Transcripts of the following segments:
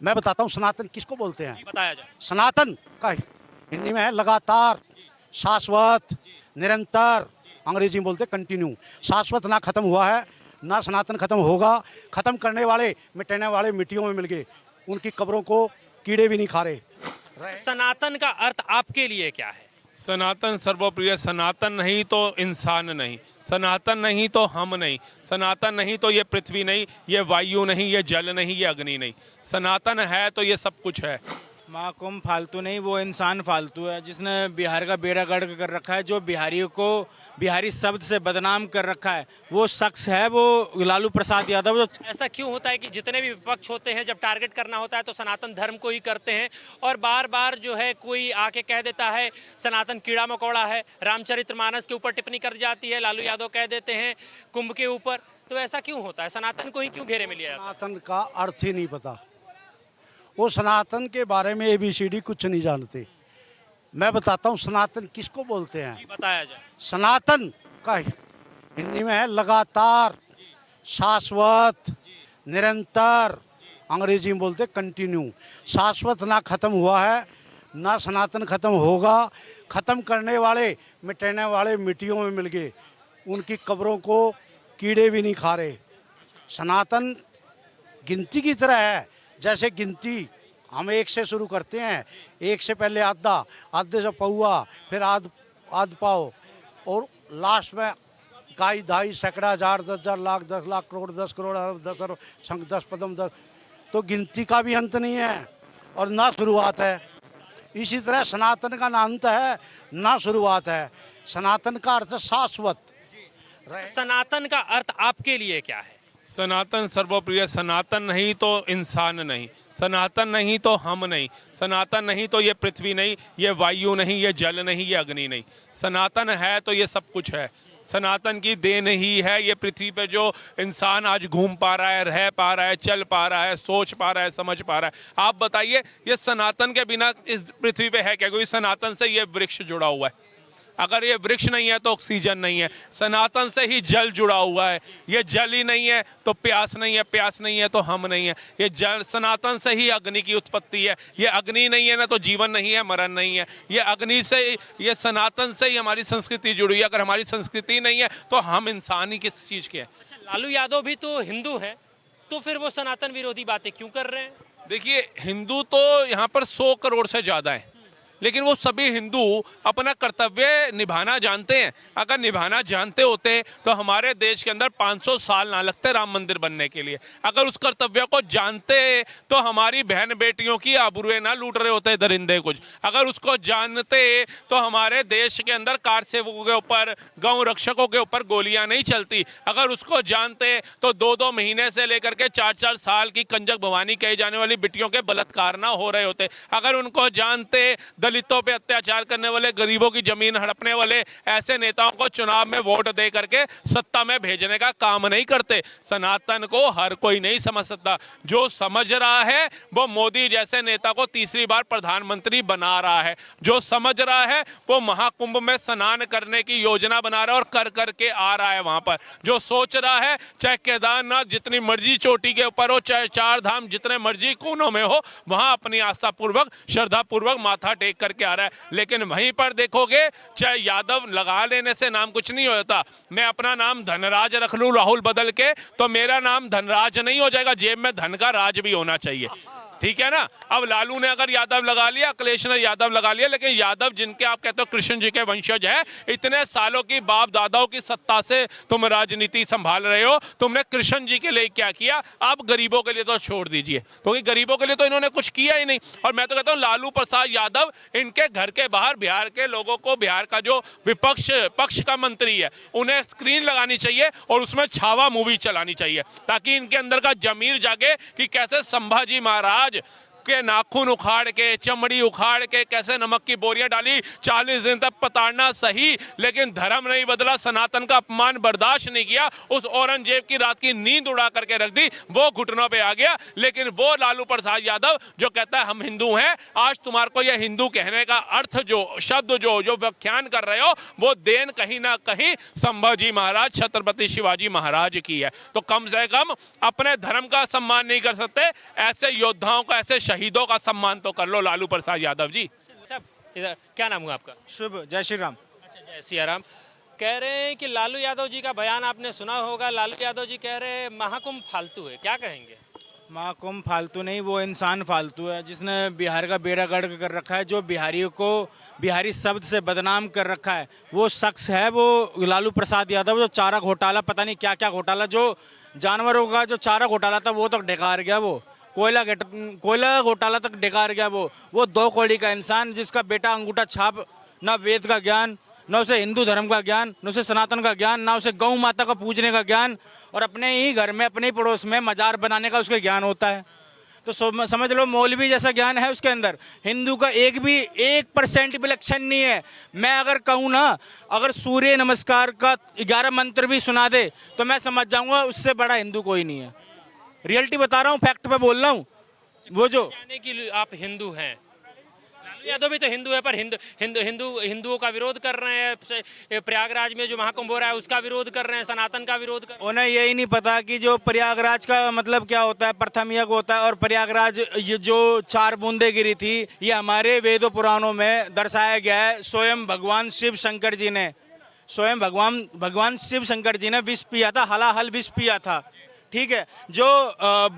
मैं बताता हूँ सनातन किसको बोलते हैं। बताया जाए। सनातन का हिंदी में है लगातार, शाश्वत, निरंतर। अंग्रेजी में बोलते कंटिन्यू। शाश्वत ना खत्म हुआ है, ना सनातन खत्म होगा। खत्म करने वाले, मिटाने वाले मिट्टियों में मिल गए। उनकी कब्रों को कीड़े भी नहीं खा रहे। सनातन का अर्थ आपके लिए क्या है? सनातन सर्वप्रिय। सनातन नहीं तो इंसान नहीं, सनातन नहीं तो हम नहीं, सनातन नहीं तो ये पृथ्वी नहीं, ये वायु नहीं, ये जल नहीं, ये अग्नि नहीं। सनातन है तो ये सब कुछ है। महाकुंभ फालतू नहीं, वो इंसान फालतू है जिसने बिहार का बेड़ा गर्क कर रखा है, जो बिहारियों को बिहारी शब्द से बदनाम कर रखा है। वो शख्स है वो लालू प्रसाद यादव। ऐसा क्यों होता है कि जितने भी विपक्ष होते हैं, जब टारगेट करना होता है तो सनातन धर्म को ही करते हैं, और बार बार जो है कोई आके कह देता है सनातन कीड़ा मकोड़ा है। रामचरितमानस के ऊपर टिप्पणी कर जाती है, लालू यादव कह देते हैं कुंभ के ऊपर। तो ऐसा क्यों होता है? सनातन को ही क्यों घेरे में लिया जाता है? सनातन का अर्थ ही नहीं पता। वो सनातन के बारे में ABCD कुछ नहीं जानते। मैं बताता हूँ सनातन किसको बोलते हैं। बताया जाए। सनातन का हिंदी में है लगातार, शाश्वत, निरंतर। अंग्रेजी में बोलते कंटिन्यू। शाश्वत ना खत्म हुआ है, ना सनातन खत्म होगा। खत्म करने वाले, मिटाने वाले मिट्टियों में मिल गए। उनकी कब्रों को कीड़े भी नहीं खा रहे। सनातन गिनती की तरह है। जैसे गिनती हम 1 से शुरू करते हैं, 1 से पहले आधा, आधे से पौआ, फिर आध पाव, और लास्ट में इकाई, दहाई, सैकड़ा, हजार, 10,000, लाख, 10 लाख, करोड़, 10 करोड़, अरब, 10 अरब, शंख, 10 पदम, 10। तो गिनती का भी अंत नहीं है और ना शुरुआत है। इसी तरह सनातन का ना अंत है, ना शुरुआत है। सनातन का अर्थ शाश्वत। सनातन का अर्थ आपके लिए क्या है? सनातन सर्वप्रिय। सनातन नहीं तो इंसान नहीं, सनातन नहीं तो हम नहीं, सनातन नहीं तो ये पृथ्वी नहीं, ये वायु नहीं, ये जल नहीं, ये अग्नि नहीं। सनातन है तो ये सब कुछ है। सनातन की देन ही है ये पृथ्वी पे जो इंसान आज घूम पा रहा है, रह पा रहा है, चल पा रहा है, सोच पा रहा है, समझ पा रहा है। आप बताइए ये सनातन के बिना इस पृथ्वी पे है क्या? क्योंकि सनातन से ये वृक्ष जुड़ा हुआ है। अगर ये वृक्ष नहीं है तो ऑक्सीजन नहीं है। सनातन से ही जल जुड़ा हुआ है। ये जल ही नहीं है तो प्यास नहीं है, प्यास नहीं है तो हम नहीं है। ये जल, सनातन से ही अग्नि की उत्पत्ति है। ये अग्नि नहीं है ना तो जीवन नहीं है, मरण नहीं है। ये अग्नि से, ये सनातन से ही हमारी संस्कृति जुड़ी है। अगर हमारी संस्कृति नहीं है तो हम इंसान ही किस चीज़ के हैं? अच्छा, लालू यादव भी तो हिंदू हैं, तो फिर वो सनातन विरोधी बातें क्यों कर रहे हैं? देखिए, हिंदू तो यहाँ पर 100 करोड़ से ज़्यादा है, लेकिन वो सभी हिंदू अपना कर्तव्य निभाना जानते हैं। अगर निभाना जानते होते तो हमारे देश के अंदर 500 साल ना लगते राम मंदिर बनने के लिए। अगर उस कर्तव्य को जानते तो हमारी बहन बेटियों की आबरूएं ना लूट रहे होते दरिंदे कुछ। अगर उसको जानते तो हमारे देश के अंदर कार सेवकों के ऊपर, गौ रक्षकों के ऊपर गोलियां नहीं चलती। अगर उसको जानते तो 2-2 महीने से लेकर के 4-4 साल की कंजक भवानी कही जाने वाली बिटियों के बलात्कार ना हो रहे होते। अगर उनको जानते दलितों पे अत्याचार करने वाले, गरीबों की जमीन हड़पने वाले ऐसे नेताओं को चुनाव में वोट दे करके सत्ता में भेजने का काम नहीं करते। सनातन को हर कोई नहीं समझ सकता। जो समझ रहा है वो मोदी जैसे नेता को तीसरी बार प्रधानमंत्री बना रहा है। जो समझ रहा है वो महाकुंभ में स्नान करने की योजना बना रहा है और कर करके आ रहा है वहां पर। जो सोच रहा है चाहे केदारनाथ जितनी मर्जी चोटी के ऊपर हो, चाहे 4 धाम जितने मर्जी कोनों में हो, वहां अपनी आस्था पूर्वक, श्रद्धा पूर्वक माथा टेक करके आ रहा है। लेकिन वहीं पर देखोगे चाहे यादव लगा लेने से नाम कुछ नहीं होता। मैं अपना नाम धनराज रख लूं राहुल बदल के तो मेरा नाम धनराज नहीं हो जाएगा। जेब में धन का राज भी होना चाहिए, ठीक है ना। अब लालू ने अगर यादव लगा लिया, अखिलेश ने यादव लगा लिया, लेकिन यादव जिनके आप कहते हो कृष्ण जी के वंशज है, इतने सालों की बाप दादाओं की सत्ता से तुम राजनीति संभाल रहे हो। तुमने कृष्ण जी के लिए क्या किया? आप गरीबों के लिए तो छोड़ दीजिए, क्योंकि गरीबों के लिए तो इन्होंने कुछ किया ही नहीं। और मैं तो कहता हूँ लालू प्रसाद यादव इनके घर के बाहर बिहार के लोगों को, बिहार का जो विपक्ष पक्ष का मंत्री है, उन्हें स्क्रीन लगानी चाहिए और उसमें छावा मूवी चलानी चाहिए, ताकि इनके अंदर का जमीर जागे कि कैसे संभाजी महाराज के नाखून उखाड़ के, चमड़ी उखाड़ के, कैसे नमक की बोरियां डाली, 40 दिन तक पताड़ना सही, लेकिन धर्म नहीं बदला, सनातन का अपमान बर्दाश्त नहीं किया, उस औरंगजेब की रात की नींद उड़ा करके रख दी, वो घुटनों पे आ गया। लेकिन वो लालू प्रसाद यादव जो कहता है हम हिंदू हैं, आज तुम्हारे को यह हिंदू कहने का अर्थ जो शब्द जो व्याख्यान कर रहे हो, वो देन कहीं ना कहीं संभाजी महाराज, छत्रपति शिवाजी महाराज की है। तो कम से कम अपने धर्म का सम्मान नहीं कर सकते, ऐसे योद्धाओं का, ऐसे शहीदों का सम्मान तो कर लो लालू प्रसाद यादव जी। साहब इधर क्या नाम हुआ आपका? शुभ, जय श्री राम। अच्छा, जय सिया राम। कह रहे हैं कि लालू यादव जी का बयान आपने सुना होगा, लालू यादव जी कह रहे हैं महाकुंभ फालतू है, क्या कहेंगे? महाकुंभ फालतू नहीं, वो इंसान फालतू है जिसने बिहार का बेड़ा गर्क कर रखा है, जो बिहारियों को बिहारी शब्द से बदनाम कर रखा है, वो शख्स है वो लालू प्रसाद यादव। जो चारा घोटाला, पता नहीं क्या क्या घोटाला, जो जानवरों का जो चारा घोटाला था वो तक ढकार गया, वो कोयला घोटाला तक ढकार गया, वो 2 कौड़ी का इंसान जिसका बेटा अंगूठा छाप, ना वेद का ज्ञान, ना उसे हिंदू धर्म का ज्ञान, ना उसे सनातन का ज्ञान, ना उसे गौ माता का पूजने का ज्ञान, और अपने ही घर में, अपने ही पड़ोस में मजार बनाने का उसके ज्ञान होता है। तो समझ लो मौलवी जैसा ज्ञान है उसके अंदर। हिंदू का 1% भी लक्षण नहीं है। मैं अगर कहूँ ना, अगर सूर्य नमस्कार का 11 मंत्र भी सुना दे तो मैं समझ जाऊंगा उससे बड़ा हिंदू कोई नहीं है। रियलिटी बता रहा हूँ, फैक्ट पे बोल रहा हूँ। वो जो कहने कि आप हिंदू हैं, लालू यादव भी तो हिंदू है, पर हिंदुओं का विरोध कर रहे हैं, प्रयागराज में जो महाकुंभ हो रहा है उसका विरोध कर रहे हैं, सनातन का विरोध कर रहे हैं। उन्हें यही नहीं पता कि जो प्रयागराज का मतलब क्या होता है, प्रथम यज्ञ होता है। और प्रयागराज ये जो 4 बूंदे गिरी थी, ये हमारे वेदों पुराणों में दर्शाया गया है। स्वयं भगवान शिव शंकर जी ने, स्वयं भगवान शिव शंकर जी ने विष पिया था, हलाहल विष पिया था, ठीक है। जो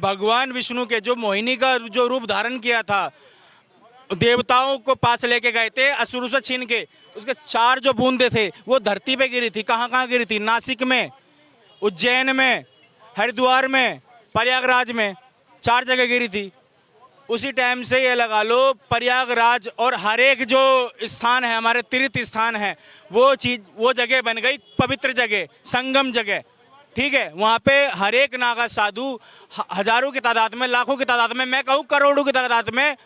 भगवान विष्णु के जो मोहिनी का जो रूप धारण किया था, देवताओं को पास लेके गए थे असुरों से छीन के, उसके 4 जो बूंदे थे वो धरती पे गिरी थी। कहाँ कहाँ गिरी थी? नासिक में, उज्जैन में, हरिद्वार में, प्रयागराज में, 4 जगह गिरी थी। उसी टाइम से ये लगा लो प्रयागराज और हर एक जो स्थान है, हमारे तीर्थ स्थान है, वो जगह बन गई पवित्र जगह, संगम जगह, ठीक है। वहाँ पे हर एक नागा साधु हजारों की तादाद में, लाखों की तादाद में, मैं कहूँ करोड़ों की तादाद में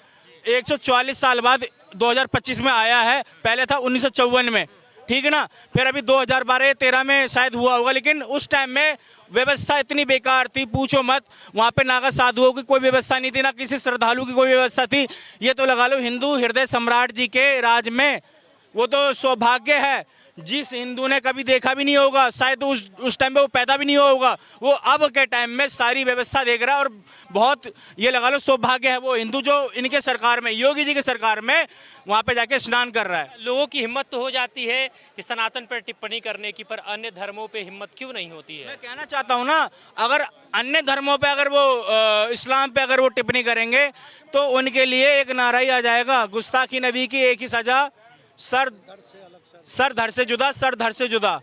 144 साल बाद 2025 में आया है। पहले था 1954 में, ठीक है ना। फिर अभी 2012-13 में शायद हुआ होगा, लेकिन उस टाइम में व्यवस्था इतनी बेकार थी, पूछो मत। वहाँ पे नागा साधुओं की कोई व्यवस्था नहीं थी, ना किसी श्रद्धालु की कोई व्यवस्था थी। ये तो लगा लो हिंदू हृदय सम्राट जी के राज में, वो तो सौभाग्य है जिस हिंदू ने कभी देखा भी नहीं होगा, शायद उस टाइम पे वो पैदा भी नहीं हुआ होगा, वो अब के टाइम में सारी व्यवस्था देख रहा है। और बहुत ये लगा लो सौभाग्य है वो हिंदू जो इनके सरकार में, योगी जी की सरकार में वहाँ पे जाके स्नान कर रहा है। लोगों की हिम्मत तो हो जाती है कि सनातन पर टिप्पणी करने की, पर अन्य धर्मों पे हिम्मत क्यों नहीं होती है? मैं कहना चाहता हूँ ना, अगर अन्य धर्मों पे अगर वो इस्लाम पे अगर वो टिप्पणी करेंगे तो उनके लिए एक नारा ही आ जाएगा, गुस्ताखी नबी की एक ही सजा, सर धर से जुदा, सर धर से जुदा।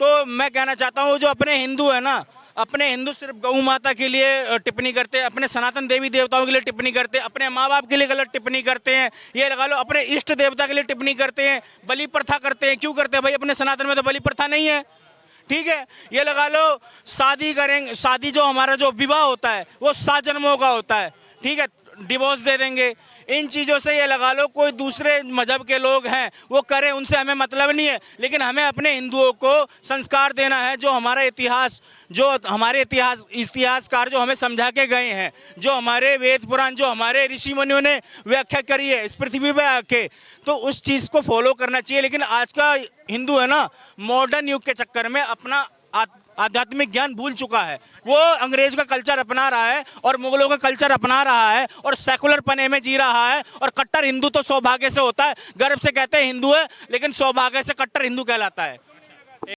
तो मैं कहना चाहता हूँ जो अपने हिंदू है ना, अपने हिंदू सिर्फ गौ माता के लिए टिप्पणी करते हैं, अपने सनातन देवी देवताओं के लिए टिप्पणी करते हैं, अपने माँ बाप के लिए गलत टिप्पणी करते हैं, ये लगा लो अपने इष्ट देवता के लिए टिप्पणी करते हैं, बलि प्रथा करते हैं। क्यों करते हैं भाई? अपने सनातन में तो बलि प्रथा नहीं है, ठीक है। ये लगा लो शादी करेंगे, शादी जो हमारा जो विवाह होता है वो 7 जन्मों का होता है, ठीक है, डिवोर्स दे देंगे। इन चीज़ों से ये लगा लो कोई दूसरे मजहब के लोग हैं वो करें, उनसे हमें मतलब नहीं है, लेकिन हमें अपने हिंदुओं को संस्कार देना है। जो हमारा इतिहास, जो हमारे इतिहासकार जो हमें समझा के गए हैं, जो हमारे वेद पुराण, जो हमारे ऋषि मुनियों ने व्याख्या करी है इस पृथ्वी पे आके, तो उस चीज़ को फॉलो करना चाहिए। लेकिन आज का हिंदू है ना, मॉडर्न युग के चक्कर में अपना आध्यात्मिक ज्ञान भूल चुका है। वो अंग्रेज का कल्चर अपना रहा है और मुगलों का कल्चर अपना रहा है और सेकुलर पने में जी रहा है। और कट्टर हिंदू तो सौभाग्य से होता है, गर्व से कहते हैं हिंदू है, लेकिन सौभाग्य से कट्टर हिंदू कहलाता है।